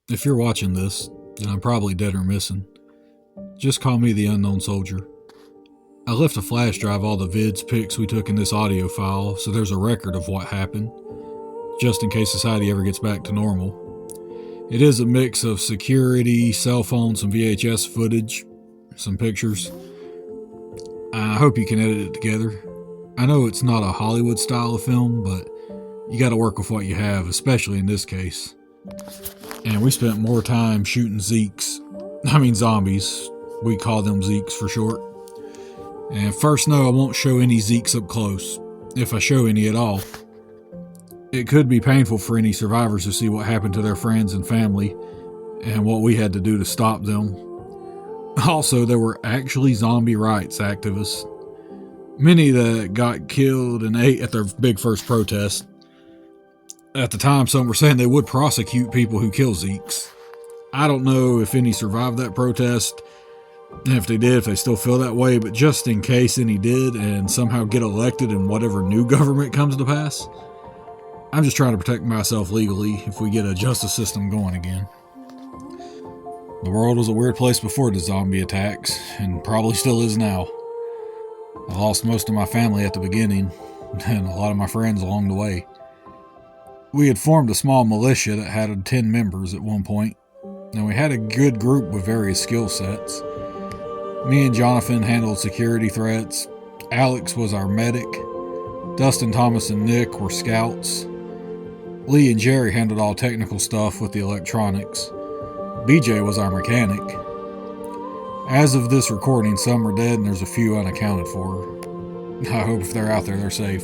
If you're watching this, then I'm probably dead or missing. Just call me the unknown soldier. I left a flash drive all the vids, pics we took in this audio file, so there's a record of what happened, just in case society ever gets back to normal. It is a mix of security, cell phones, some VHS footage, some pictures. I hope you can edit it together. I know it's not a Hollywood style of film, but you gotta work with what you have, especially in this case. And we spent more time shooting zombies. We call them Zeeks for short. And first, no, I won't show any Zeeks up close, if I show any at all. It could be painful for any survivors to see what happened to their friends and family, and what we had to do to stop them. Also, there were actually zombie rights activists, many that got killed and ate at their big first protest. At the time, some were saying they would prosecute people who kill Zeeks. I don't know if any survived that protest, and if they did, if they still feel that way, but just in case any did and somehow get elected in whatever new government comes to pass, I'm just trying to protect myself legally if we get a justice system going again. The world was a weird place before the zombie attacks, and probably still is now. I lost most of my family at the beginning, and a lot of my friends along the way. We had formed a small militia that had 10 members at one point, and we had a good group with various skill sets. Me and Jonathan handled security threats, Alex was our medic, Dustin, Thomas, and Nick were scouts, Lee and Jerry handled all technical stuff with the electronics, BJ was our mechanic. As of this recording, some are dead and there's a few unaccounted for. I hope if they're out there, they're safe.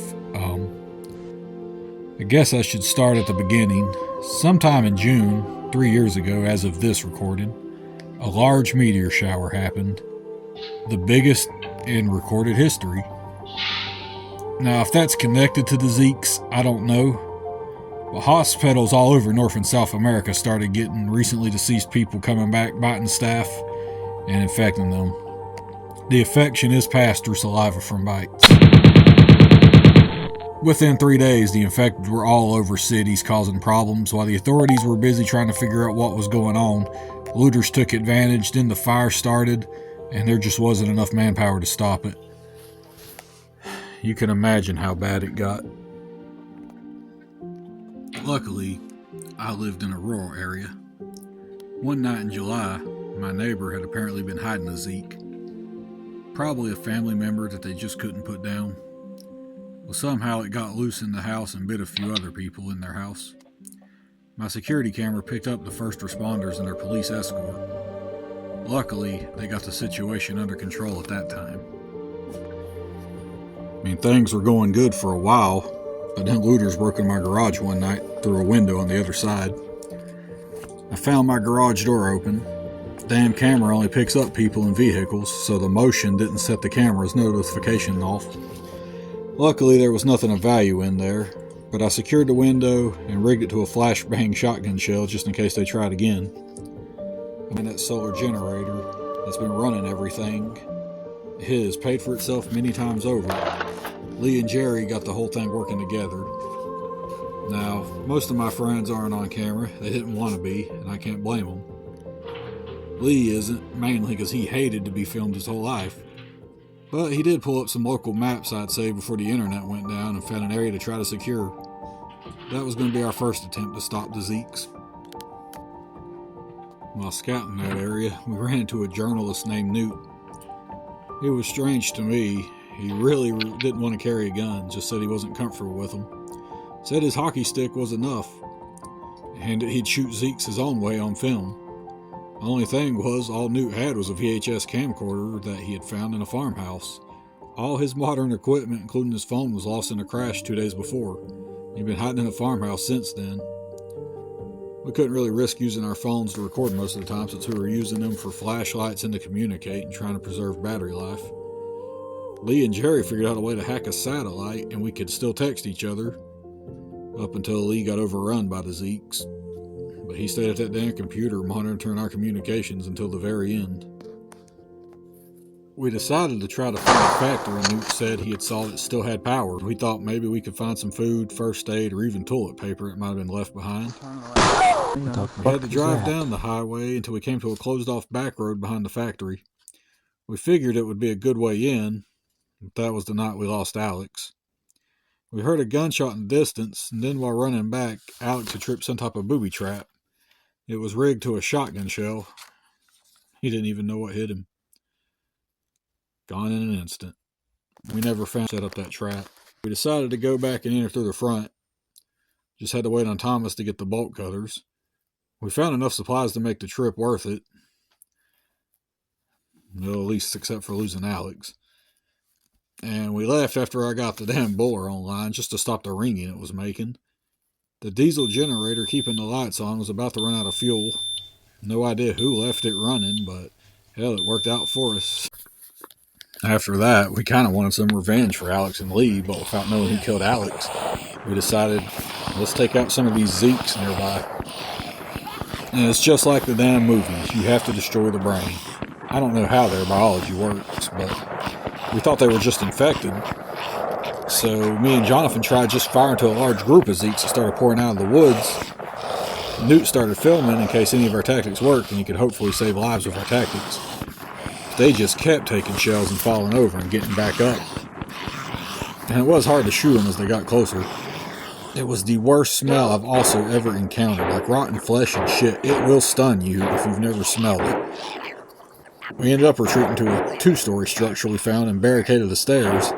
I guess I should start at the beginning. Sometime in June, 3 years ago, as of this recording, a large meteor shower happened. The biggest in recorded history. Now, if that's connected to the Zeeks, I don't know. But hospitals all over North and South America started getting recently deceased people coming back, biting staff, and infecting them. The infection is passed through saliva from bites. Within 3 days, the infected were all over cities causing problems. While the authorities were busy trying to figure out what was going on, looters took advantage, then the fire started, and there just wasn't enough manpower to stop it. You can imagine how bad it got. Luckily, I lived in a rural area. One night in July, my neighbor had apparently been hiding a Zeke. Probably a family member that they just couldn't put down. Well, somehow it got loose in the house and bit a few other people in their house. My security camera picked up the first responders and their police escort. Luckily, they got the situation under control at that time. Things were going good for a while, but then looters broke in my garage one night through a window on the other side. I found my garage door open. The damn camera only picks up people and vehicles, so the motion didn't set the camera's notification off. Luckily, there was nothing of value in there, but I secured the window and rigged it to a flashbang shotgun shell just in case they tried again. And that solar generator that's been running everything has paid for itself many times over. Lee and Jerry got the whole thing working together. Now, most of my friends aren't on camera. They didn't want to be, and I can't blame them. Lee isn't, mainly because he hated to be filmed his whole life. But he did pull up some local maps, I'd say, before the internet went down and found an area to try to secure. That was going to be our first attempt to stop the Zeeks. While scouting that area, we ran into a journalist named Newt. It was strange to me. He really didn't want to carry a gun, just said he wasn't comfortable with them. Said his hockey stick was enough, and he'd shoot Zeeks his own way on film. The only thing was, all Newt had was a VHS camcorder that he had found in a farmhouse. All his modern equipment, including his phone, was lost in a crash 2 days before. He'd been hiding in a farmhouse since then. We couldn't really risk using our phones to record most of the time, since we were using them for flashlights and to communicate and trying to preserve battery life. Lee and Jerry figured out a way to hack a satellite, and we could still text each other, up until Lee got overrun by the Zeeks. But he stayed at that damn computer monitoring our communications until the very end. We decided to try to find a factory, and Newt said he had saw it still had power. We thought maybe we could find some food, first aid, or even toilet paper that might have been left behind. We had to drive down the highway until we came to a closed-off back road behind the factory. We figured it would be a good way in, but that was the night we lost Alex. We heard a gunshot in the distance, and then while running back, Alex had tripped some type of booby trap. It was rigged to a shotgun shell. He didn't even know what hit him. Gone in an instant. We never found set up that trap. We decided to go back and enter through the front. Just had to wait on Thomas to get the bolt cutters. We found enough supplies to make the trip worth it. Well, at least except for losing Alex. And we left after I got the damn buller online just to stop the ringing it was making. The diesel generator keeping the lights on was about to run out of fuel. No idea who left it running, but hell, it worked out for us. After that, we kind of wanted some revenge for Alex and Lee, but without knowing who killed Alex, we decided, let's take out some of these Zeeks nearby. And it's just like the damn movies. You have to destroy the brain. I don't know how their biology works, but we thought they were just infected. So me and Jonathan tried just firing to a large group of Zeeks that started pouring out of the woods. Newt started filming in case any of our tactics worked and he could hopefully save lives with our tactics. They just kept taking shells and falling over and getting back up. And it was hard to shoot them as they got closer. It was the worst smell I've also ever encountered, like rotten flesh and shit. It will stun you if you've never smelled it. We ended up retreating to a 2-story structure we found and barricaded the stairs.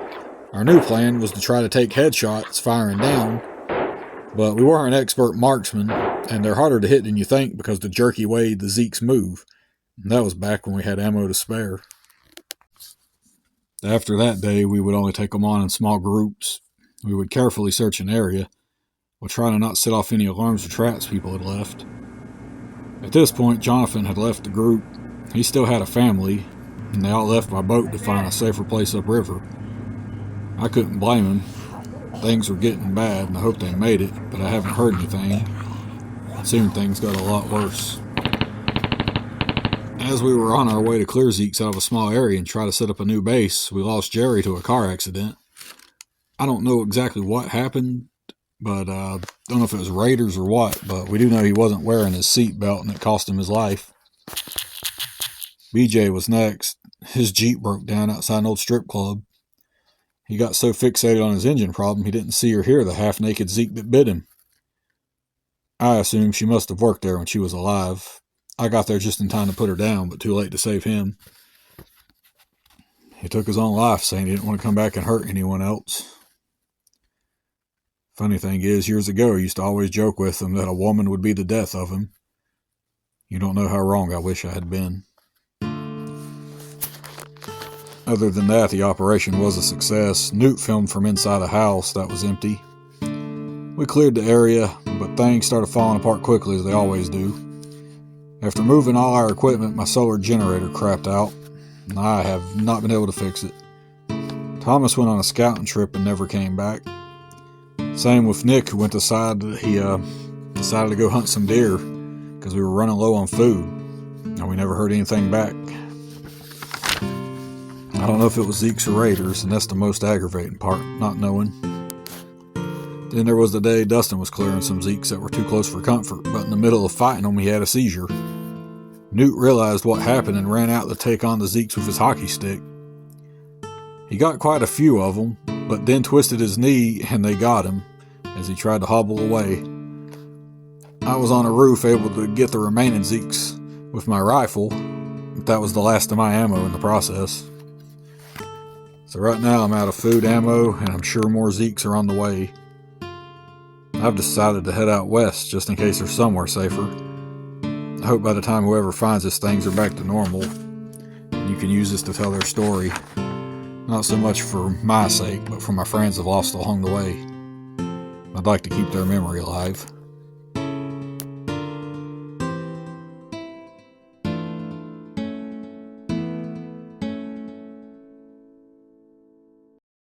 Our new plan was to try to take headshots firing down, but we weren't expert marksmen, and they're harder to hit than you think because the jerky way the Zeeks move. And that was back when we had ammo to spare. After that day, we would only take them on in small groups. We would carefully search an area, while trying to not set off any alarms or traps people had left. At this point, Jonathan had left the group. He still had a family, and they all left by boat to find a safer place upriver. I couldn't blame him. Things were getting bad, and I hoped they made it, but I haven't heard anything. Soon things got a lot worse. As we were on our way to clear Zeeks out of a small area and try to set up a new base, we lost Jerry to a car accident. I don't know exactly what happened, but I don't know if it was raiders or what, but we do know he wasn't wearing his seatbelt and it cost him his life. BJ was next. His Jeep broke down outside an old strip club. He got so fixated on his engine problem he didn't see or hear the half-naked Zeke that bit him. I assume she must have worked there when she was alive. I got there just in time to put her down, but too late to save him. He took his own life, saying he didn't want to come back and hurt anyone else. Funny thing is, years ago I used to always joke with him that a woman would be the death of him. You don't know how wrong I wish I had been. Other than that, the operation was a success. Newt filmed from inside a house that was empty. We cleared the area, but things started falling apart quickly as they always do. After moving all our equipment, my solar generator crapped out, and I have not been able to fix it. Thomas went on a scouting trip and never came back. Same with Nick, who went to decide that he decided to go hunt some deer because we were running low on food, and we never heard anything back. I don't know if it was Zeeks or Raiders, and that's the most aggravating part, not knowing. Then there was the day Dustin was clearing some Zeeks that were too close for comfort, but in the middle of fighting them, he had a seizure. Newt realized what happened and ran out to take on the Zeeks with his hockey stick. He got quite a few of them, but then twisted his knee and they got him as he tried to hobble away. I was on a roof able to get the remaining Zeeks with my rifle, but that was the last of my ammo in the process. So right now I'm out of food ammo and I'm sure more Zeeks are on the way. I've decided to head out west just in case there's somewhere safer. I hope by the time whoever finds this things are back to normal. You can use this to tell their story. Not so much for my sake, but for my friends I've lost along the way. I'd like to keep their memory alive.